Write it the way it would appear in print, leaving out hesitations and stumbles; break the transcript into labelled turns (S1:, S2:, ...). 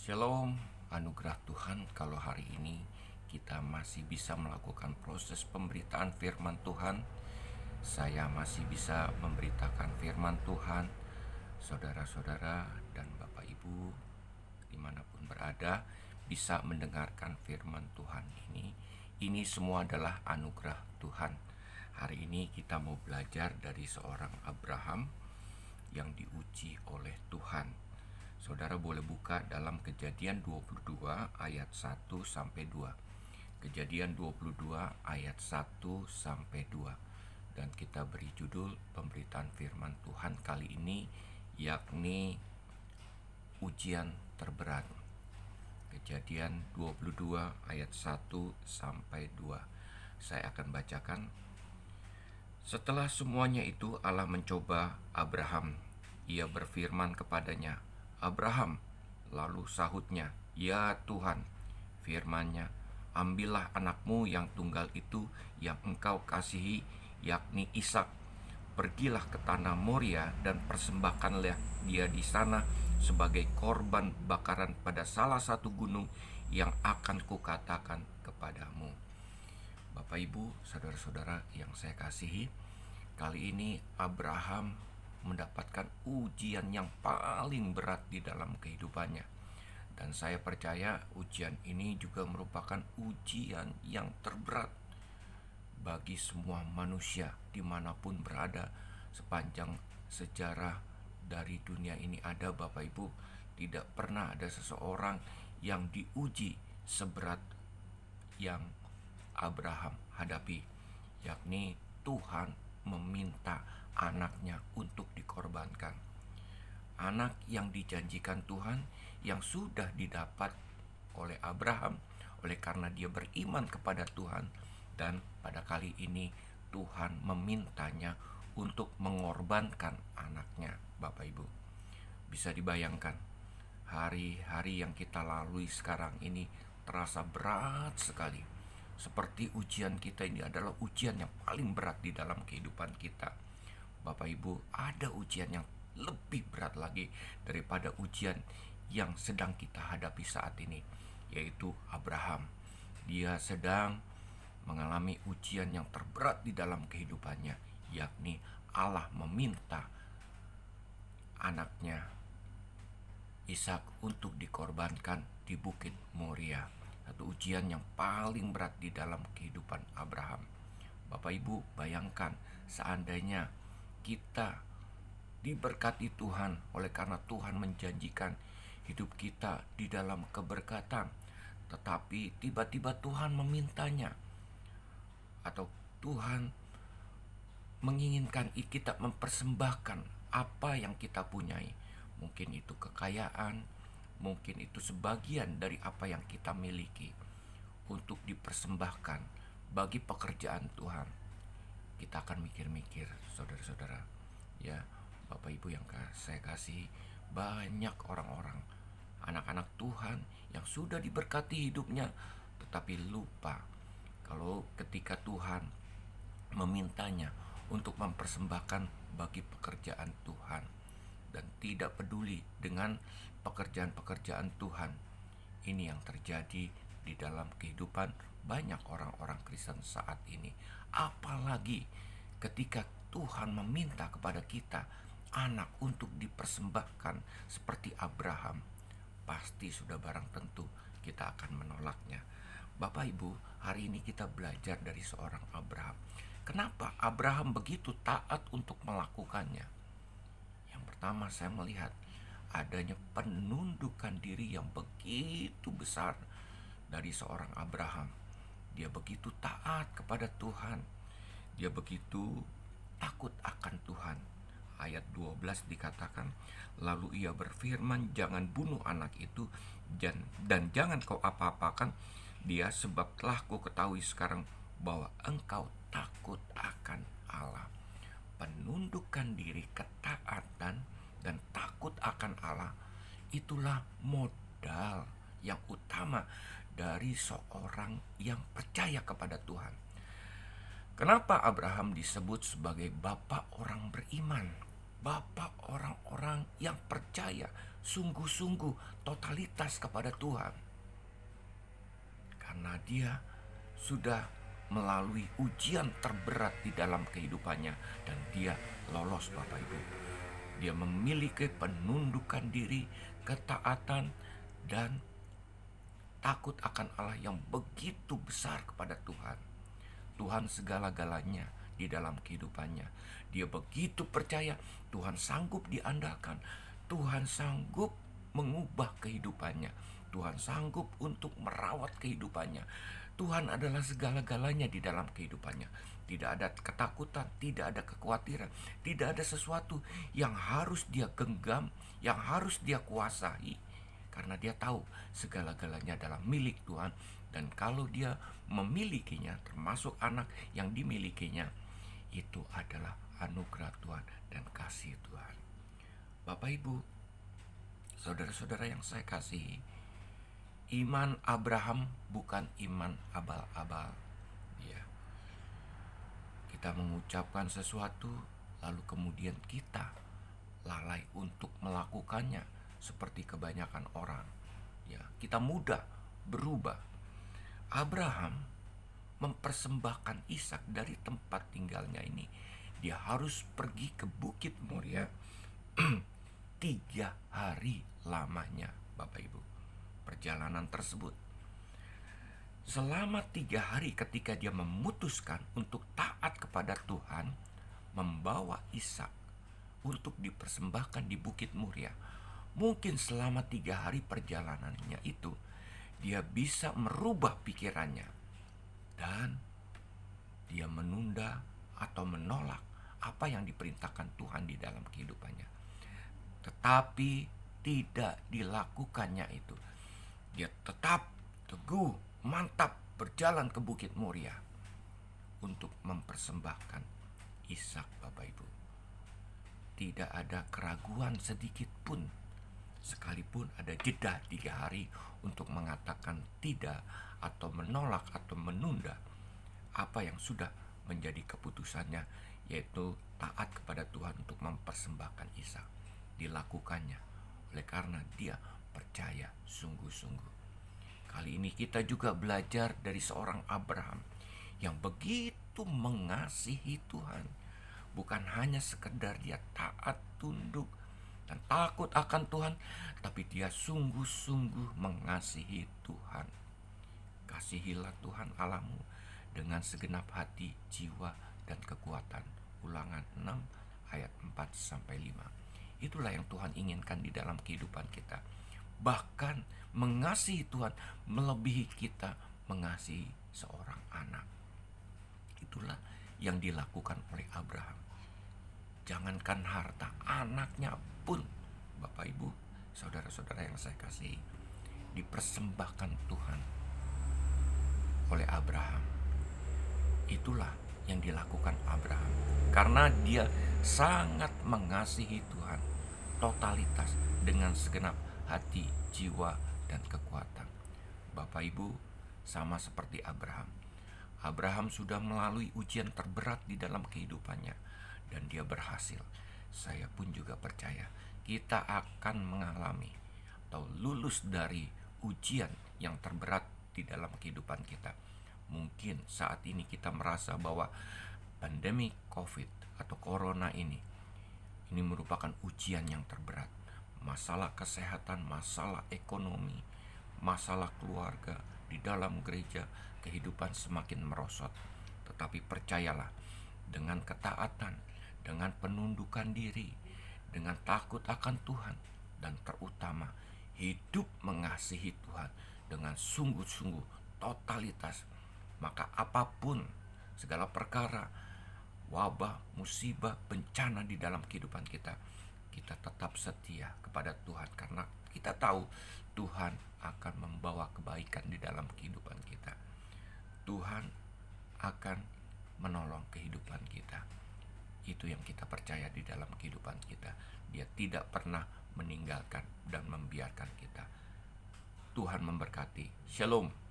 S1: Shalom, anugerah Tuhan kalau hari ini kita masih bisa melakukan proses pemberitaan firman Tuhan. Saya masih bisa memberitakan firman Tuhan. Saudara-saudara dan Bapak Ibu dimanapun berada bisa mendengarkan firman Tuhan ini. Ini semua adalah anugerah Tuhan. Hari ini kita mau belajar dari seorang Abraham yang diuji oleh Tuhan. Saudara boleh buka dalam Kejadian 22 ayat 1 sampai 2. Kejadian 22 ayat 1 sampai 2. Dan kita beri judul pemberitaan firman Tuhan kali ini, yakni ujian terberat. Kejadian 22 ayat 1 sampai 2. Saya akan bacakan. Setelah semuanya itu Allah mencoba Abraham. Ia berfirman kepadanya, Abraham. Lalu sahutnya, ya Tuhan. Firman-Nya, ambillah anakmu yang tunggal itu yang engkau kasihi, yakni Ishak. Pergilah ke tanah Moria dan persembahkanlah dia di sana sebagai korban bakaran pada salah satu gunung yang akan kukatakan kepadamu. Bapak Ibu, saudara-saudara yang saya kasihi, kali ini Abraham mendapatkan ujian yang paling berat di dalam kehidupannya. Dan saya percaya ujian ini juga merupakan ujian yang terberat bagi semua manusia dimanapun berada sepanjang sejarah dari dunia ini ada. Bapak Ibu, tidak pernah ada seseorang yang diuji seberat yang Abraham hadapi, yakni Tuhan meminta anaknya untuk dikorbankan. Anak yang dijanjikan Tuhan yang sudah didapat oleh Abraham oleh karena dia beriman kepada Tuhan, dan pada kali ini Tuhan memintanya untuk mengorbankan anaknya. Bapak Ibu, bisa dibayangkan hari-hari yang kita lalui sekarang ini terasa berat sekali. Seperti ujian kita ini adalah ujian yang paling berat di dalam kehidupan kita. Bapak Ibu, ada ujian yang lebih berat lagi daripada ujian yang sedang kita hadapi saat ini, yaitu Abraham. Dia sedang mengalami ujian yang terberat di dalam kehidupannya, yakni Allah meminta anaknya Ishak untuk dikorbankan di Bukit Moria. Satu ujian yang paling berat di dalam kehidupan Abraham. Bapak Ibu, bayangkan seandainya kita diberkati Tuhan oleh karena Tuhan menjanjikan hidup kita di dalam keberkatan, tetapi tiba-tiba Tuhan memintanya, atau Tuhan menginginkan kita mempersembahkan apa yang kita punyai. Mungkin itu kekayaan, mungkin itu sebagian dari apa yang kita miliki, untuk dipersembahkan bagi pekerjaan Tuhan. Kita akan mikir-mikir, saudara-saudara, ya, Bapak Ibu yang saya kasih, banyak orang-orang, anak-anak Tuhan yang sudah diberkati hidupnya, tetapi lupa kalau ketika Tuhan memintanya untuk mempersembahkan bagi pekerjaan Tuhan, dan tidak peduli dengan pekerjaan-pekerjaan Tuhan. Ini yang terjadi di dalam kehidupan banyak orang-orang Kristen saat ini. Apalagi ketika Tuhan meminta kepada kita anak untuk dipersembahkan seperti Abraham, pasti sudah barang tentu kita akan menolaknya. Bapak Ibu, hari ini kita belajar dari seorang Abraham. Kenapa Abraham begitu taat untuk melakukannya? Yang pertama, saya melihat adanya penundukan diri yang begitu besar dari seorang Abraham. Dia begitu taat kepada Tuhan. Dia begitu takut akan Tuhan. Ayat 12 dikatakan, lalu ia berfirman, jangan bunuh anak itu, dan jangan kau apa-apakan dia, sebab telah ku ketahui sekarang bahwa engkau takut akan Allah. Penundukan diri, ketaatan, dan takut akan Allah, itulah modal yang utama dari seorang yang percaya kepada Tuhan. Kenapa Abraham disebut sebagai bapak orang beriman? Bapak orang-orang yang percaya sungguh-sungguh totalitas kepada Tuhan. Karena dia sudah melalui ujian terberat di dalam kehidupannya dan dia lolos, Bapak Ibu. Dia memiliki penundukan diri, ketaatan, dan takut akan Allah yang begitu besar kepada Tuhan. Tuhan segala-galanya di dalam kehidupannya. Dia begitu percaya Tuhan sanggup diandalkan. Tuhan sanggup mengubah kehidupannya. Tuhan sanggup untuk merawat kehidupannya. Tuhan adalah segala-galanya di dalam kehidupannya. Tidak ada ketakutan, tidak ada kekhawatiran, tidak ada sesuatu yang harus dia genggam, yang harus dia kuasai. Karena dia tahu segala-galanya adalah milik Tuhan. Dan kalau dia memilikinya, termasuk anak yang dimilikinya, itu adalah anugerah Tuhan dan kasih Tuhan. Bapak Ibu, saudara-saudara yang saya kasihi, iman Abraham bukan iman abal-abal. Ya. Kita mengucapkan sesuatu, lalu kemudian kita lalai untuk melakukannya seperti kebanyakan orang. Ya, kita mudah berubah. Abraham mempersembahkan Ishak dari tempat tinggalnya ini. Dia harus pergi ke Bukit Moria 3 hari lamanya, Bapak Ibu. Perjalanan tersebut selama 3 hari ketika dia memutuskan untuk taat kepada Tuhan, membawa Ishak untuk dipersembahkan di Bukit Moria. Mungkin selama 3 hari perjalanannya itu dia bisa merubah pikirannya dan dia menunda atau menolak apa yang diperintahkan Tuhan di dalam kehidupannya. Tetapi tidak dilakukannya itu. Dia tetap teguh, mantap berjalan ke Bukit Moria untuk mempersembahkan Ishak, Bapak Ibu. Tidak ada keraguan sedikit pun, sekalipun ada jeda 3 hari untuk mengatakan tidak atau menolak atau menunda apa yang sudah menjadi keputusannya, yaitu taat kepada Tuhan untuk mempersembahkan Ishak. Dilakukannya oleh karena dia percaya sungguh-sungguh. Kali ini kita juga belajar dari seorang Abraham yang begitu mengasihi Tuhan. Bukan hanya sekedar dia taat, tunduk, dan takut akan Tuhan, tapi dia sungguh-sungguh mengasihi Tuhan. Kasihilah Tuhan Allahmu dengan segenap hati, jiwa, dan kekuatan. Ulangan 6 ayat 4-5. Itulah yang Tuhan inginkan di dalam kehidupan kita. Bahkan mengasihi Tuhan melebihi kita mengasihi seorang anak. Itulah yang dilakukan oleh Abraham. Jangankan harta, anaknya pun, Bapak Ibu, saudara-saudara yang saya kasihi, dipersembahkan Tuhan oleh Abraham. Itulah yang dilakukan Abraham karena dia sangat mengasihi Tuhan, totalitas dengan segenap hati, jiwa, dan kekuatan. Bapak Ibu, sama seperti Abraham. Abraham sudah melalui ujian terberat di dalam kehidupannya dan dia berhasil. Saya pun juga percaya kita akan mengalami atau lulus dari ujian yang terberat di dalam kehidupan kita. Mungkin saat ini kita merasa bahwa pandemi COVID atau Corona ini merupakan ujian yang terberat. Masalah kesehatan, masalah ekonomi, masalah keluarga, di dalam gereja kehidupan semakin merosot. Tetapi percayalah, dengan ketaatan, dengan penundukan diri, dengan takut akan Tuhan, dan terutama hidup mengasihi Tuhan dengan sungguh-sungguh totalitas, maka apapun segala perkara, wabah, musibah, bencana di dalam kehidupan kita, kita tetap setia kepada Tuhan karena kita tahu Tuhan akan membawa kebaikan di dalam kehidupan kita. Tuhan akan menolong kehidupan kita. Itu yang kita percaya di dalam kehidupan kita. Dia tidak pernah meninggalkan dan membiarkan kita. Tuhan memberkati. Shalom.